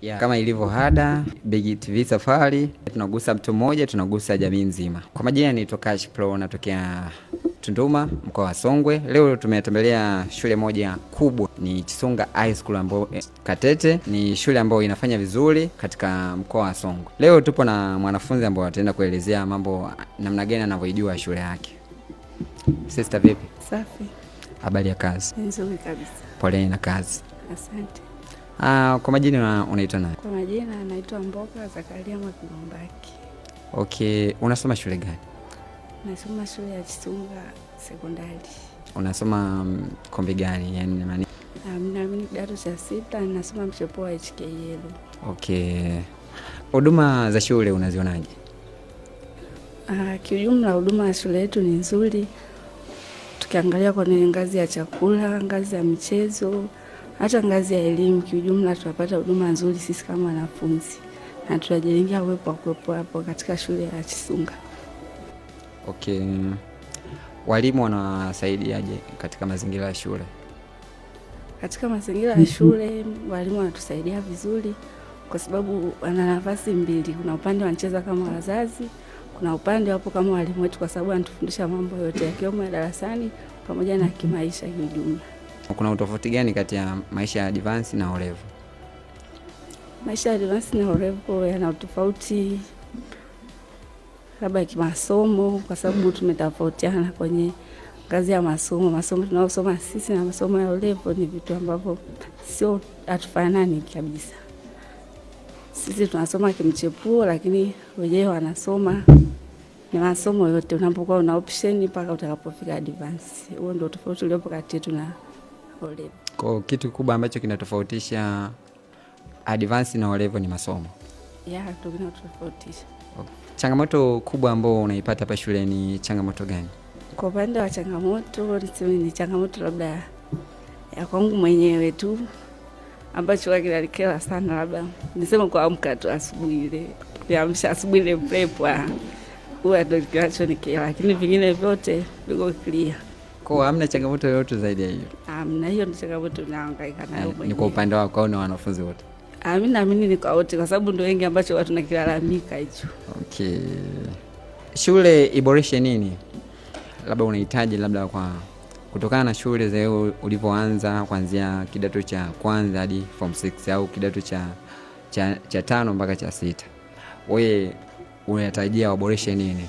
Yeah. Kama ilivyo ada, Big TV Safari, tunagusa mtu mmoja, tunagusa jamii nzima. Kwa majina ni Tokash Pro, natokea Tunduma, mkoa wa Songwe. Leo tumetembelea shule moja kubwa, ni Chisunga High School ambayo Katete, ni shule ambayo inafanya vizuri katika mkoa wa Songwe. Leo tupo na mwanafunzi ambaye ataenda kuelezea mambo namna gani anavyojua shule yake. Sister, vipi? Safi. Habari ya kazi? Nzuri kabisa. Pole na kazi. Asante. Kwa majina unaitwa nani? Kwa majina naitwa Mboka Zakaria Mwakilombaki. Okay, unasoma shule gani? Nasoma shule ya Chisunga Sekondari. Unasoma kombi gani? Yani Mimi kidato cha 6 ninasoma mchepuo wa HKL. Okay. Huduma za shule unazionaje? Kiujumla huduma ya shule yetu ni nzuri. Tukiangalia kwenye ngazi ya chakula, ngazi ya michezo, hata ngazi ya elimu, kiujumla tunapata huduma nzuri sisi kama wanafunzi. Na tunajilingia kuwepo hapo katika shule ya Chisunga. Okay. Walimu wanasaidiaje katika mazingira ya shule? Katika mazingira ya shule walimu wanatusaidia vizuri kwa sababu wana nafasi mbili. Kuna upande wanacheza kama wazazi, kuna upande wapo kama walimu wetu kwa sababu wanatufundisha mambo yote yakiwemo ya darasani pamoja na kimaisha kiujumla. Kuna utofauti gani kati ya maisha ya advance na O level? Maisha ya advance na O level yana utofauti labda kimasomo kwa sababu tumetofautiana kwenye ngazi ya masomo. Masomo tunayosoma sisi na masomo ya O level ni vitu ambavyo sio hatufanani kabisa. Sisi tunasoma kimchepuo lakini wenyewe wanasoma ni masomo yote, unapokuwa una option mpaka utakapofika advance. Huo ndio tofauti uliopo kati yetu na O level. Kwa kitu kubwa ambacho kinatofautisha advance na O level ni masomo. Yeah, ndio kinatofautisha. Okay. Changamoto kubwa ambayo unaipata hapa shule ni changamoto gani? Kwa upande wa changamoto, ni changamoto labda ya kwangu mwenyewe tu ambacho kinanikera sana, labda niseme kuamka tu asubuhi ile. Kuamsha asubuhi ile prep huwa ndio kinachonikera, lakini vingine vyote viko clear. Kwa hamna changamoto yoyote zaidi ya hiyo? Na hiyo ndio changamoto nahangaika nayo mwenyewe. Ni kwa upande wako au na wanafunzi wote? Mimi naamini ni kwa wote kwa sababu ndio wengi ambacho watu nakilalamika hicho. Okay. Shule iboreshe nini? Labda unahitaji labda kwa kutokana na shule za ulipoanza kuanzia kidato cha kwanza hadi form 6 au kidato cha 5 mpaka cha 6. Wewe unatarajia waboreshe nini?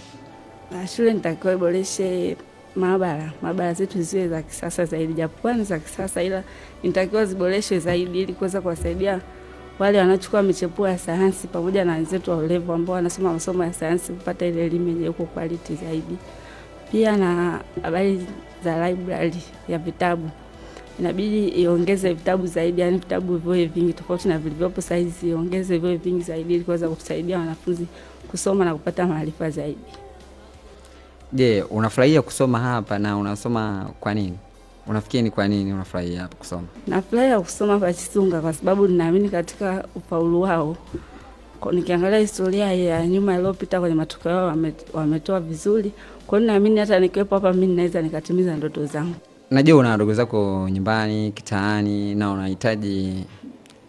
Shule nitakiwa iboreshe maabara zetu ziwe za kisasa zaidi, japokuwa ni za kisasa ila nitakiwa ziboreshwe zaidi ili kuweza kuwasaidia wale wanachukua michepuo ya sayansi pamoja na wenzetu wa O level ambao wanasoma masomo ya sayansi kupata ile elimu yenye uko quality zaidi. Pia na habari za library ya vitabu, inabidi iongeze vitabu zaidi, yani vitabu viwe vingi tofauti na vilivyopo sasa hivi, iongeze viwe vingi zaidi ili kuweza kutusaidia wanafunzi kusoma na kupata maarifa zaidi. Je, unafurahia kusoma hapa na unasoma kwa nini? Unafikiri ni kwa nini unafurahia hapa kusoma? Nafurahia kusoma hapa Chisunga kwa sababu ninaamini katika ufaulu wao. Kwa nikiangalia historia ya nyuma iliyopita kwenye matokeo yao wametoa vizuri. Kwa hiyo naamini hata nikiwepo hapa mimi naweza nikatimiza ndoto zangu. Najua una ndugu zako nyumbani, kitaani na unahitaji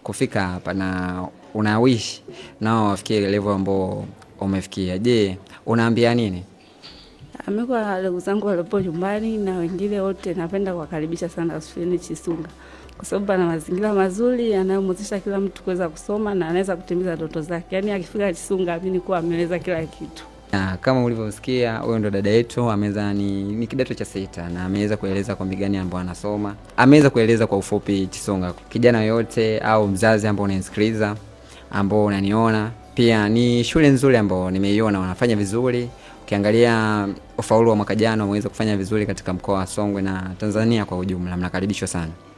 kufika hapa na unawish nao wafikie level ambao umefikia. Je, unaambia nini? Mimi kwa ndugu zangu waliopo nyumbani na wengine wote napenda kuwakaribisha sana shuleni Chisunga kwa sababu pana mazingira mazuri yanayomwezesha kila mtu kuweza kusoma na anaweza kutimiza ndoto zake. Yaani akifika Chisunga amini kuwa ameweza kila kitu. Kama ulivyosikia, huyo ndo dada yetu ameweza ni kidato cha 6 na ameweza kueleza kwa migani ambayo anasoma. Ameweza kueleza kwa ufupi Chisunga. Kijana yote au mzazi ambao unanisikiliza, ambao unaniona, pia ni shule nzuri ambao nimeiona wanafanya vizuri. Ukiangalia ufaulu wa mwaka jana wameweza kufanya vizuri katika mkoa wa Songwe na Tanzania kwa ujumla. Mnakaribishwa sana.